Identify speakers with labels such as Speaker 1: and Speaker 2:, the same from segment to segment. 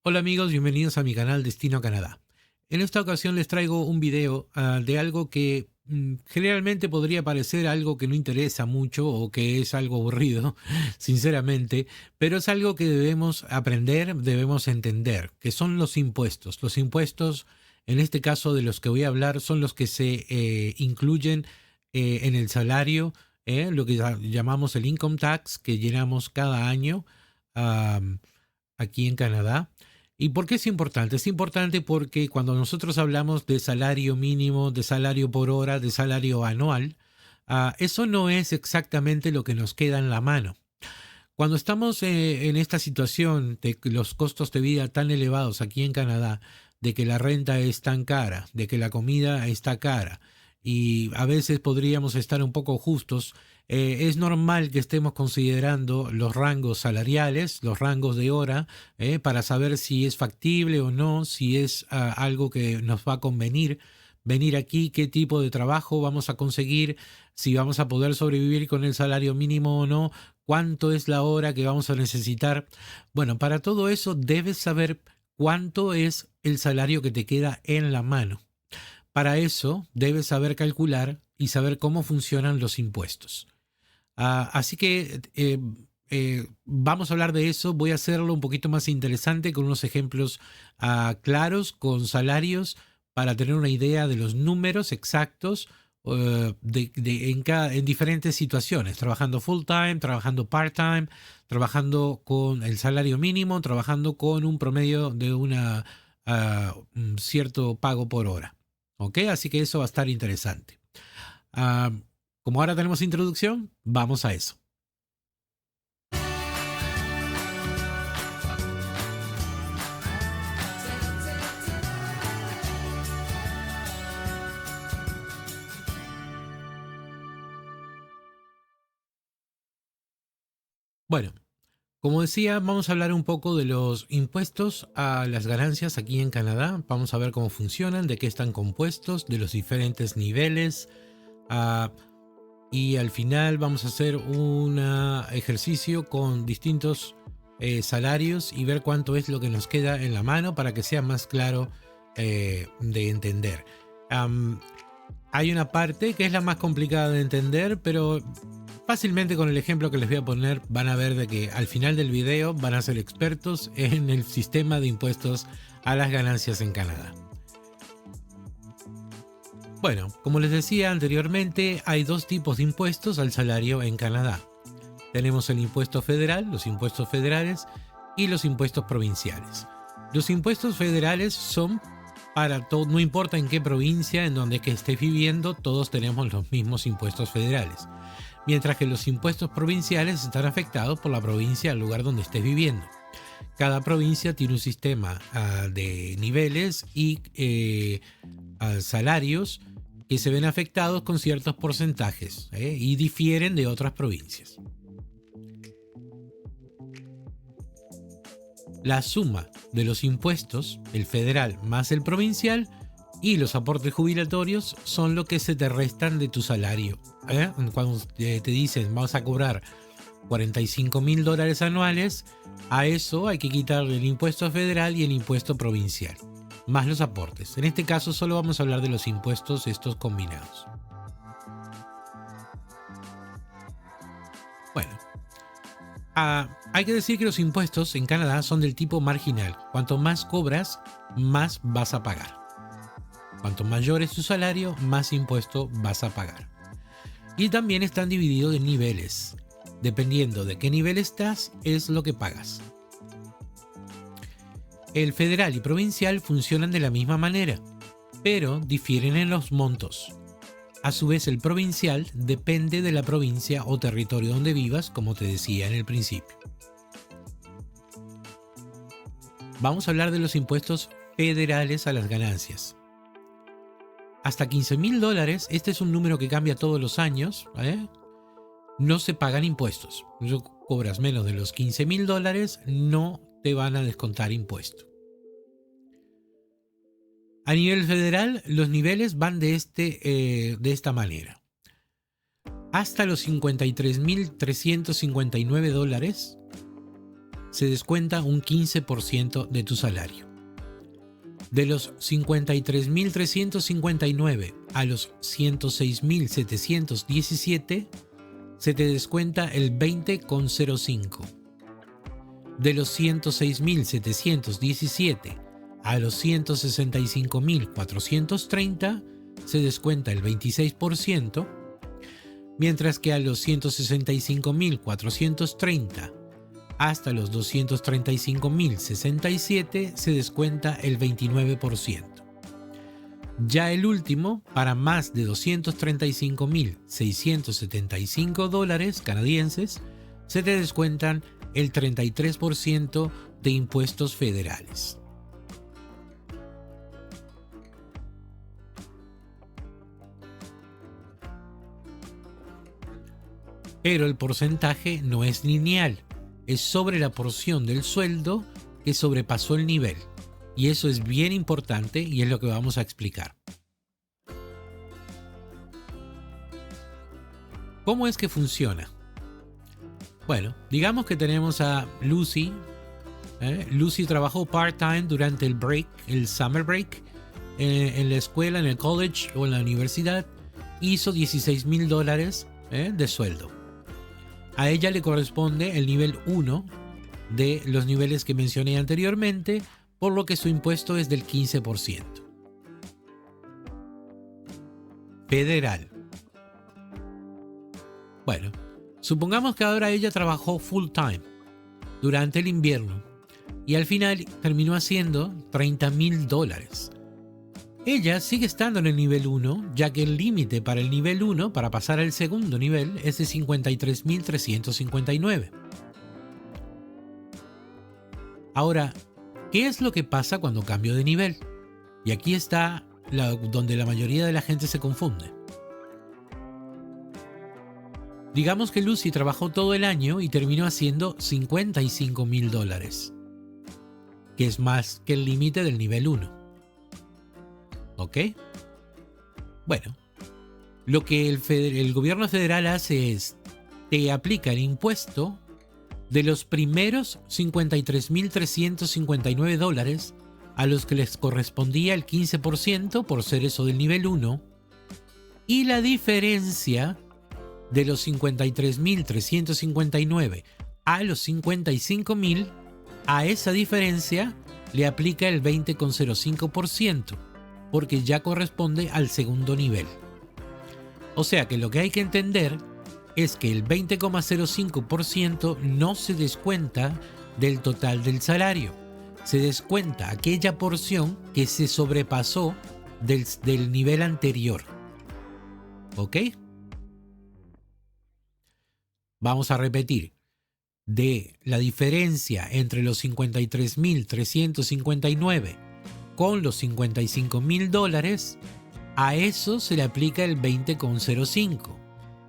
Speaker 1: Hola amigos, bienvenidos a mi canal Destino Canadá. En esta ocasión les traigo un video de algo que generalmente podría parecer algo que no interesa mucho o que es algo aburrido, sinceramente, pero es algo que debemos aprender, debemos entender, que son los impuestos. Los impuestos, en este caso de los que voy a hablar, son los que se incluyen en el salario, lo que llamamos el income tax que llenamos cada año aquí en Canadá. ¿Y por qué es importante? Es importante porque cuando nosotros hablamos de salario mínimo, de salario por hora, de salario anual, eso no es exactamente lo que nos queda en la mano. Cuando estamos en esta situación de que los costos de vida tan elevados aquí en Canadá, de que la renta es tan cara, de que la comida está cara y a veces podríamos estar un poco justos, es normal que estemos considerando los rangos salariales, los rangos de hora, para saber si es factible o no, si es algo que nos va a convenir venir aquí, qué tipo de trabajo vamos a conseguir, si vamos a poder sobrevivir con el salario mínimo o no, cuánto es la hora que vamos a necesitar. Bueno, para todo eso debes saber cuánto es el salario que te queda en la mano. Para eso debes saber calcular y saber cómo funcionan los impuestos. Así que vamos a hablar de eso. Voy a hacerlo un poquito más interesante con unos ejemplos claros, con salarios, para tener una idea de los números exactos en diferentes situaciones, trabajando full time, trabajando part time, trabajando con el salario mínimo, trabajando con un promedio de un cierto pago por hora. ¿Ok? Así que eso va a estar interesante. Ah, Como ahora tenemos introducción, vamos a eso. Bueno, como decía, vamos a hablar un poco de los impuestos a las ganancias aquí en Canadá. Vamos a ver cómo funcionan, de qué están compuestos, de los diferentes niveles. ah, y al final vamos a hacer un ejercicio con distintos salarios y ver cuánto es lo que nos queda en la mano para que sea más claro de entender. Hay una parte que es la más complicada de entender, pero fácilmente con el ejemplo que les voy a poner van a ver de que al final del video van a ser expertos en el sistema de impuestos a las ganancias en Canadá. Bueno, como les decía anteriormente, hay dos tipos de impuestos al salario en Canadá. Tenemos el impuesto federal, los impuestos federales y los impuestos provinciales. Los impuestos federales son para todo, no importa en qué provincia, en donde que estés viviendo, todos tenemos los mismos impuestos federales. Mientras que los impuestos provinciales están afectados por la provincia al lugar donde estés viviendo. Cada provincia tiene un sistema de niveles y salarios que se ven afectados con ciertos porcentajes y difieren de otras provincias. La suma de los impuestos, el federal más el provincial, y los aportes jubilatorios son lo que se te restan de tu salario. Cuando te dicen vas a cobrar $45,000 anuales, a eso hay que quitarle el impuesto federal y el impuesto provincial, más los aportes. En este caso solo vamos a hablar de los impuestos estos combinados. Bueno, hay que decir que los impuestos en Canadá son del tipo marginal. Cuanto más cobras, más vas a pagar. Cuanto mayor es tu salario, más impuesto vas a pagar. Y también están divididos en niveles. Dependiendo de qué nivel estás, es lo que pagas. El federal y provincial funcionan de la misma manera, pero difieren en los montos. A su vez, el provincial depende de la provincia o territorio donde vivas, como te decía en el principio. Vamos a hablar de los impuestos federales a las ganancias. Hasta $15,000, este es un número que cambia todos los años, no se pagan impuestos. Si cobras menos de los $15,000, no te van a descontar impuesto. A nivel federal, los niveles van de esta manera. Hasta los $53,359 se descuenta un 15% de tu salario. De los 53.359 a los 106.717 se te descuenta el 20,05. De los 106.717 a los 165.430 se descuenta el 26%, mientras que a los 165.430 hasta los 235.067 se descuenta el 29%. Ya el último, para más de 235.675 dólares canadienses, se te descuentan el 33% de impuestos federales. Pero el porcentaje no es lineal, es sobre la porción del sueldo que sobrepasó el nivel. Y eso es bien importante y es lo que vamos a explicar. ¿Cómo es que funciona? Bueno, digamos que tenemos a Lucy. Lucy trabajó part-time durante el break, el summer break, en la escuela, en el college o en la universidad. Hizo $16,000 de sueldo. A ella le corresponde el nivel 1 de los niveles que mencioné anteriormente, por lo que su impuesto es del 15%. Federal. Bueno, supongamos que ahora ella trabajó full time durante el invierno y al final terminó haciendo $30,000. Ella sigue estando en el nivel 1, ya que el límite para el nivel 1, para pasar al segundo nivel, es de 53.359. Ahora, ¿qué es lo que pasa cuando cambio de nivel? Y aquí está donde la mayoría de la gente se confunde. Digamos que Lucy trabajó todo el año y terminó haciendo $55,000, que es más que el límite del nivel 1. ¿Ok? Bueno, lo que el gobierno federal hace es, te aplica el impuesto de los primeros $53,359 a los que les correspondía el 15% por ser eso del nivel 1, y la diferencia de los 53.359 a los 55.000, a esa diferencia le aplica el 20,05%, porque ya corresponde al segundo nivel. O sea que lo que hay que entender es que el 20,05% no se descuenta del total del salario, se descuenta aquella porción que se sobrepasó del nivel anterior. ¿Ok? Vamos a repetir. De la diferencia entre los 53.359 con los $55,000, a eso se le aplica el 20,05.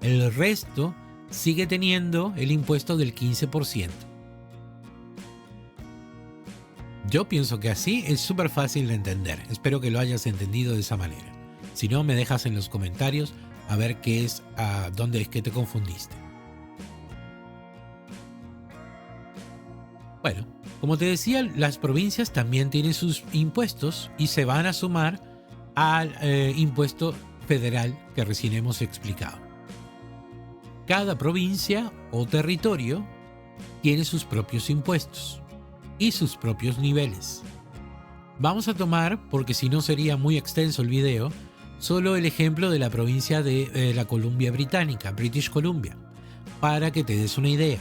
Speaker 1: El resto sigue teniendo el impuesto del 15%. Yo pienso que así es súper fácil de entender. Espero que lo hayas entendido de esa manera. Si no, me dejas en los comentarios a ver dónde es que te confundiste. Bueno, como te decía, las provincias también tienen sus impuestos y se van a sumar al impuesto federal que recién hemos explicado. Cada provincia o territorio tiene sus propios impuestos y sus propios niveles. Vamos a tomar, porque si no sería muy extenso el video, solo el ejemplo de la provincia de la Columbia Británica, British Columbia, para que te des una idea.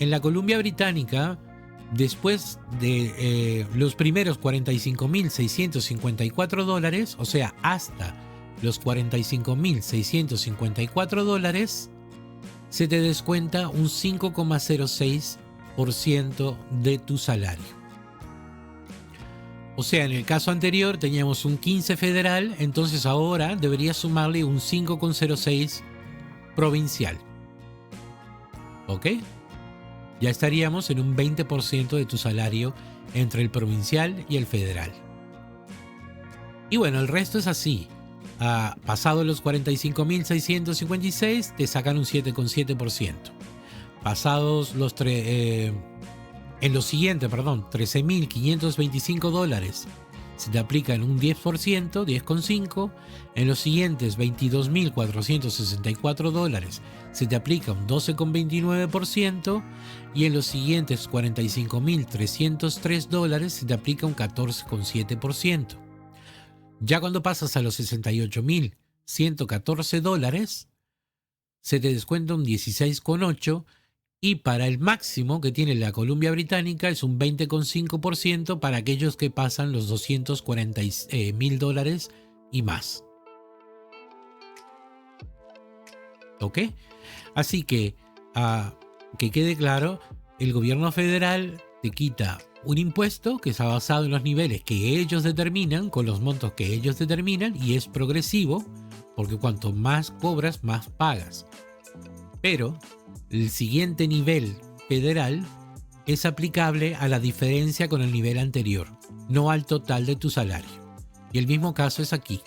Speaker 1: En la Columbia Británica, después de los primeros $45,654, o sea, hasta los $45,654, se te descuenta un 5,06% de tu salario. O sea, en el caso anterior teníamos un 15 federal, entonces ahora deberías sumarle un 5,06 provincial. ¿Ok? Ya estaríamos en un 20% de tu salario entre el provincial y el federal. Y bueno, el resto es así. Pasado los 45.656, te sacan un 7,7%. pasados los en los siguientes, perdón, $13.525 se te aplican un 10%, 10,5%. En los siguientes $22.464 se te aplica un 12,29%. Y en los siguientes $45.303 se te aplica un 14,7%. Ya cuando pasas a los $68.114, se te descuenta un 16,8%. Y para el máximo que tiene la Columbia Británica es un 20,5% para aquellos que pasan los $240,000 y más. ¿Ok? Así que quede claro, el gobierno federal te quita un impuesto que está basado en los niveles que ellos determinan, con los montos que ellos determinan, y es progresivo, porque cuanto más cobras, más pagas. Pero el siguiente nivel federal es aplicable a la diferencia con el nivel anterior, no al total de tu salario. Y el mismo caso es aquí.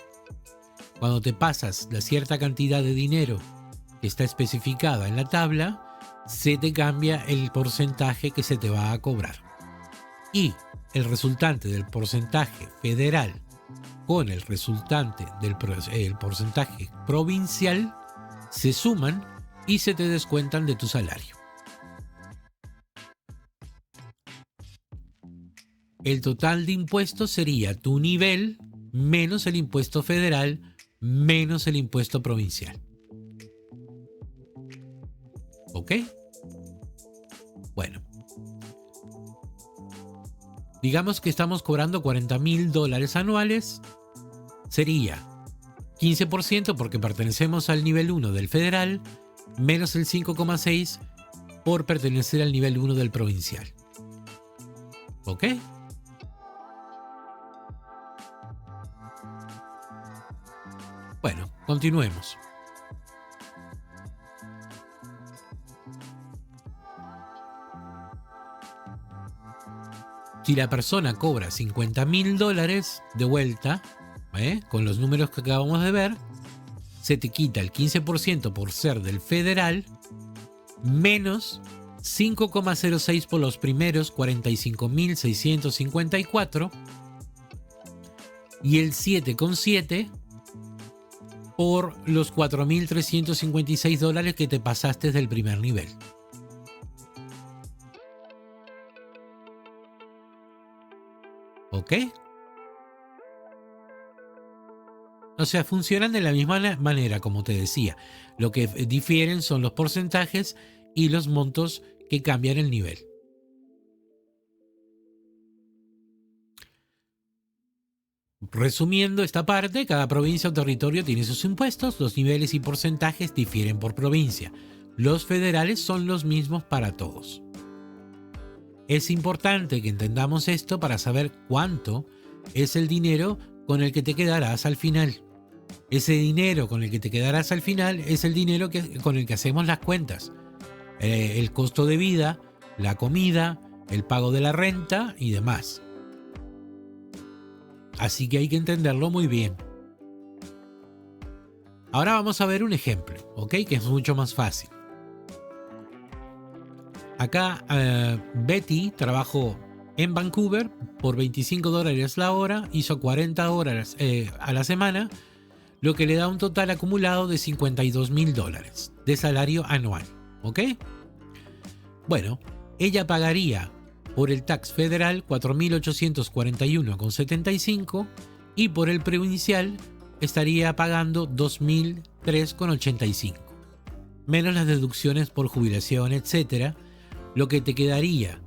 Speaker 1: Cuando te pasas la cierta cantidad de dinero que está especificada en la tabla, se te cambia el porcentaje que se te va a cobrar. Y el resultante del porcentaje federal con el resultante del porcentaje provincial se suman y se te descuentan de tu salario. El total de impuestos sería tu nivel menos el impuesto federal menos el impuesto provincial. ¿Ok? Bueno. Digamos que estamos cobrando $40,000 anuales. Sería 15% porque pertenecemos al nivel 1 del federal, menos el 5,6% por pertenecer al nivel 1 del provincial. ¿Ok? Bueno, continuemos. Si la persona cobra $50,000 de vuelta, con los números que acabamos de ver, se te quita el 15% por ser del federal, menos 5,06 por los primeros 45.654 y el 7,7 por los $4.356 que te pasaste del primer nivel. ¿Ok? O sea, funcionan de la misma manera, como te decía. Lo que difieren son los porcentajes y los montos que cambian el nivel. Resumiendo esta parte, cada provincia o territorio tiene sus impuestos, los niveles y porcentajes difieren por provincia. Los federales son los mismos para todos. Es importante que entendamos esto para saber cuánto es el dinero con el que te quedarás al final. Ese dinero con el que te quedarás al final es el dinero con el que hacemos las cuentas. El costo de vida, la comida, el pago de la renta y demás. Así que hay que entenderlo muy bien. Ahora vamos a ver un ejemplo, ¿ok? Que es mucho más fácil. Acá Betty trabajó en Vancouver por $25 la hora, hizo 40 horas a la semana, lo que le da un total acumulado de $52,000 de salario anual, ¿ok? Bueno, ella pagaría por el tax federal $4.841,75 y por el provincial estaría pagando $2.003,85, menos las deducciones por jubilación, etcétera, lo que te quedaría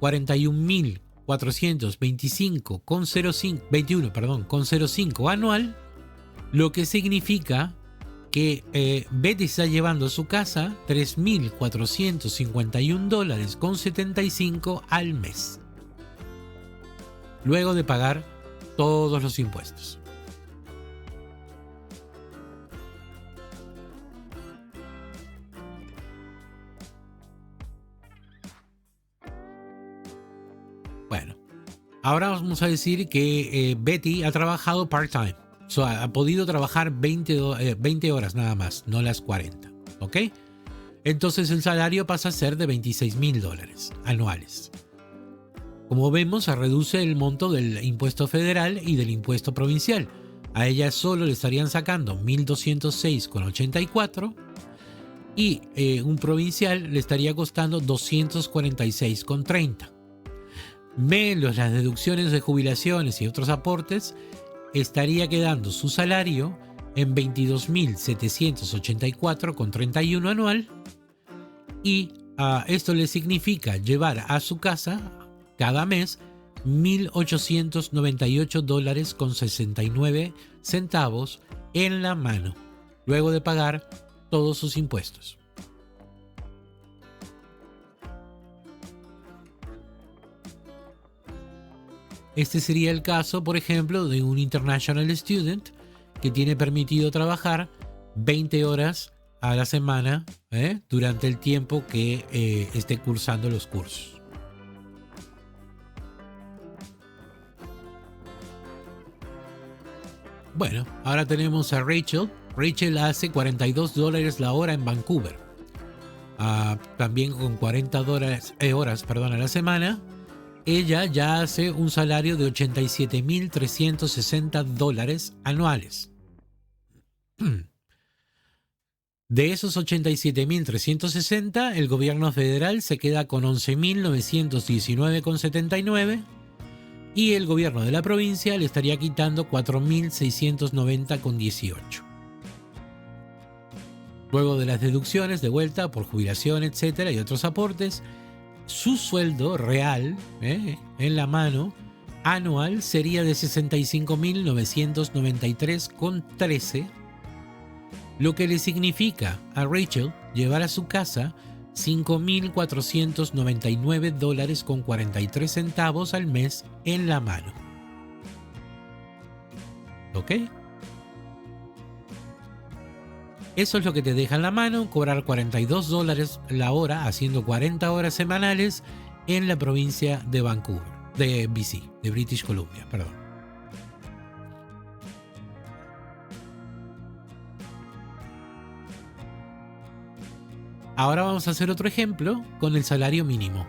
Speaker 1: $41.425,05 anual, lo que significa que Betty está llevando a su casa $3.451,75 al mes, luego de pagar todos los impuestos. Bueno, ahora vamos a decir que Betty ha trabajado part-time. Ha podido trabajar 20 horas nada más, no las 40. ¿Ok? entonces el salario pasa a ser de $26,000 anuales. Como vemos, se reduce el monto del impuesto federal y del impuesto provincial. A ella solo le estarían sacando 1.206,84 y un provincial le estaría costando 246,30. Menos las deducciones de jubilaciones y otros aportes, estaría quedando su salario en 22.784,31 anual, y esto le significa llevar a su casa cada mes $1.898,69 en la mano, luego de pagar todos sus impuestos. Este sería el caso, por ejemplo, de un international student que tiene permitido trabajar 20 horas a la semana durante el tiempo que esté cursando los cursos. Bueno, ahora tenemos a Rachel. Rachel hace $42 la hora en Vancouver. También con 40 horas a la semana. Ella ya hace un salario de $87,360 anuales. De esos 87,360, el gobierno federal se queda con 11,919,79 y el gobierno de la provincia le estaría quitando 4,690,18. Luego de las deducciones de vuelta por jubilación, etcétera, y otros aportes, su sueldo real en la mano anual sería de 65,993,13, lo que le significa a Rachel llevar a su casa $5,499,43 al mes en la mano. ¿Ok? Eso es lo que te deja en la mano, cobrar $42 la hora haciendo 40 horas semanales en la provincia de Vancouver, de BC, de British Columbia, perdón. Ahora vamos a hacer otro ejemplo con el salario mínimo.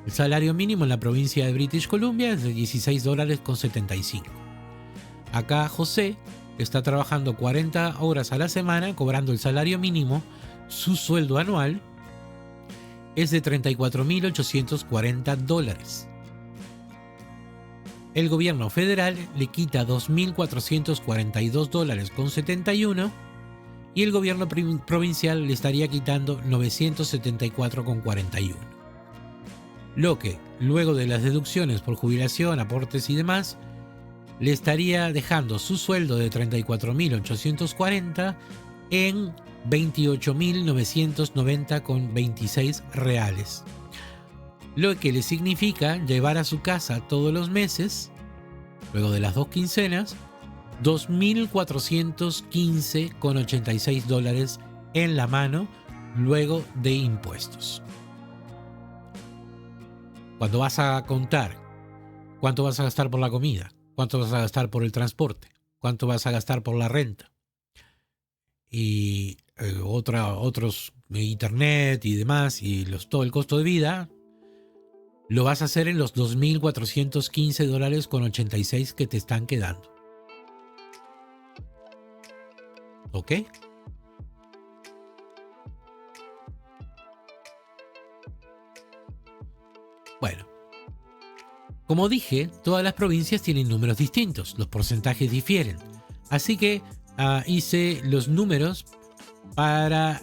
Speaker 1: El salario mínimo en la provincia de British Columbia es de $16,75. Acá José está trabajando 40 horas a la semana, cobrando el salario mínimo. Su sueldo anual es de $34,840. El gobierno federal le quita $2,442,71 y el gobierno provincial le estaría quitando $974,41. Lo que, luego de las deducciones por jubilación, aportes y demás, le estaría dejando su sueldo de $34,840 en $28,990,26 reales. Lo que le significa llevar a su casa todos los meses, luego de las 2 quincenas, $2,415,86 en la mano, luego de impuestos. Cuando vas a contar cuánto vas a gastar por la comida, cuánto vas a gastar por el transporte, cuánto vas a gastar por la renta y otros internet y demás, y todo el costo de vida, lo vas a hacer en los $2,415,86 que te están quedando. ¿Ok? Bueno, como dije, todas las provincias tienen números distintos, los porcentajes difieren. Así que hice los números para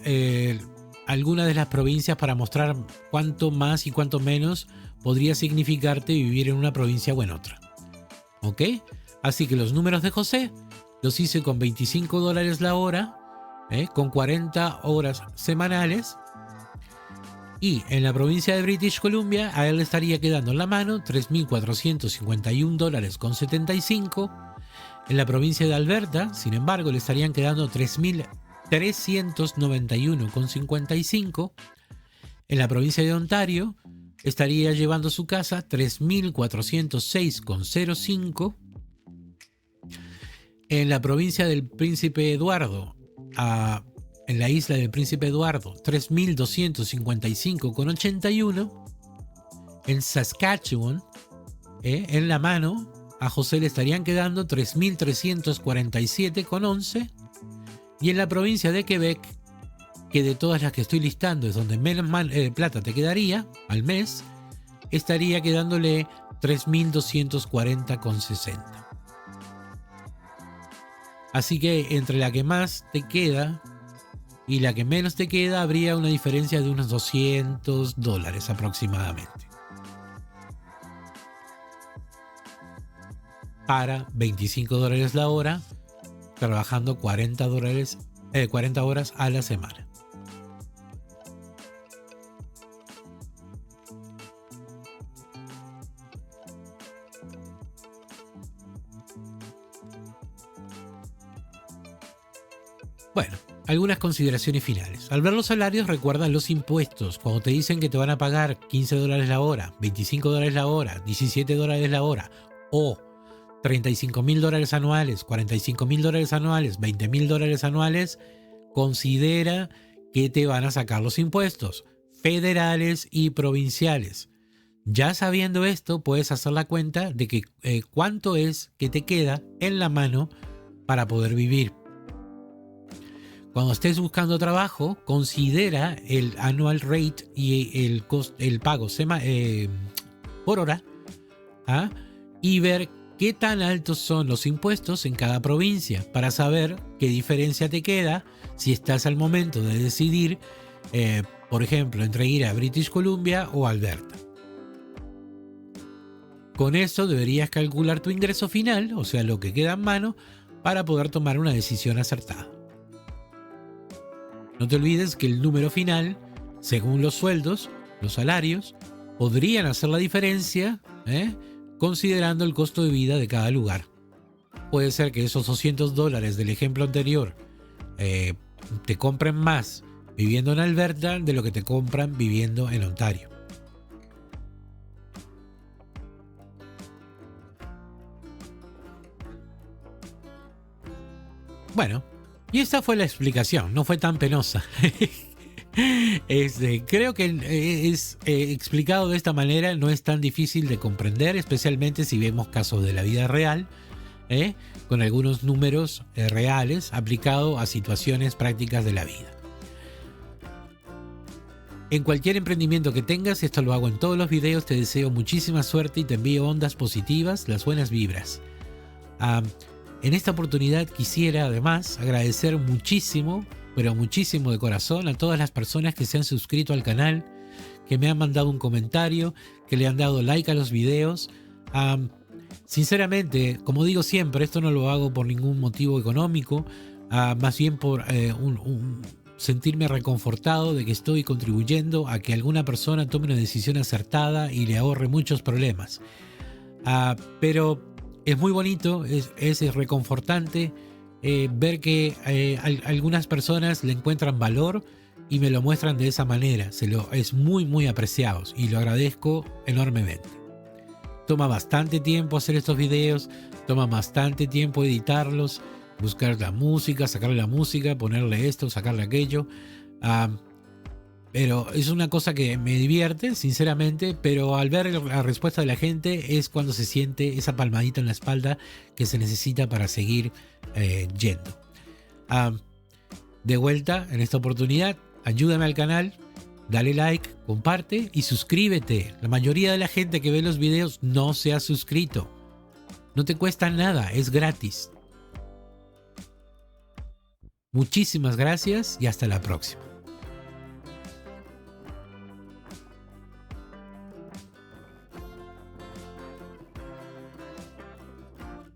Speaker 1: algunas de las provincias para mostrar cuánto más y cuánto menos podría significarte vivir en una provincia o en otra. ¿Ok? Así que los números de José los hice con $25 la hora, con 40 horas semanales. Y en la provincia de British Columbia a él le estaría quedando en la mano $3,451,75. En la provincia de Alberta, sin embargo, le estarían quedando $3,391,55. En la provincia de Ontario estaría llevando a su casa $3,406,05. En la provincia del Príncipe Eduardo en la isla del Príncipe Eduardo, 3.255,81. En Saskatchewan, en la mano, a José le estarían quedando 3.347,11. Y en la provincia de Quebec, que de todas las que estoy listando es donde menos plata te quedaría al mes, estaría quedándole 3.240,60. Así que entre la que más te queda y la que menos te queda, habría una diferencia de unos $200 aproximadamente. Para $25 la hora, trabajando 40 horas a la semana. Bueno, algunas consideraciones finales. Al ver los salarios, recuerda los impuestos. Cuando te dicen que te van a pagar $15 la hora, $25 la hora, $17 la hora o $35.000 anuales, $45.000 anuales, $20.000 anuales, considera que te van a sacar los impuestos federales y provinciales. Ya sabiendo esto, puedes hacer la cuenta de que cuánto es que te queda en la mano para poder vivir. Cuando estés buscando trabajo, considera el annual rate y el pago por hora, y ver qué tan altos son los impuestos en cada provincia para saber qué diferencia te queda si estás al momento de decidir, por ejemplo, entre ir a British Columbia o Alberta. Con eso deberías calcular tu ingreso final, o sea, lo que queda en mano, para poder tomar una decisión acertada. No te olvides que el número final, según los sueldos, los salarios, podrían hacer la diferencia, considerando el costo de vida de cada lugar. Puede ser que esos $200 del ejemplo anterior te compren más viviendo en Alberta de lo que te compran viviendo en Ontario. Bueno, y esta fue la explicación, no fue tan penosa. Creo que es explicado de esta manera, no es tan difícil de comprender, especialmente si vemos casos de la vida real, con algunos números reales aplicados a situaciones prácticas de la vida. En cualquier emprendimiento que tengas, esto lo hago en todos los videos, te deseo muchísima suerte y te envío ondas positivas, las buenas vibras. En esta oportunidad quisiera además agradecer muchísimo, pero muchísimo de corazón, a todas las personas que se han suscrito al canal, que me han mandado un comentario, que le han dado like a los videos. Sinceramente, como digo siempre, esto no lo hago por ningún motivo económico, más bien por sentirme reconfortado de que estoy contribuyendo a que alguna persona tome una decisión acertada y le ahorre muchos problemas. Pero es muy bonito, es reconfortante ver que algunas personas le encuentran valor y me lo muestran de esa manera. Es muy muy apreciado y lo agradezco enormemente. Toma bastante tiempo hacer estos videos, toma bastante tiempo editarlos, buscar la música, sacarle la música, ponerle esto, sacarle aquello. Pero es una cosa que me divierte, sinceramente, pero al ver la respuesta de la gente es cuando se siente esa palmadita en la espalda que se necesita para seguir yendo. De vuelta, en esta oportunidad, ayúdame al canal, dale like, comparte y suscríbete. La mayoría de la gente que ve los videos no se ha suscrito. No te cuesta nada, es gratis. Muchísimas gracias y hasta la próxima.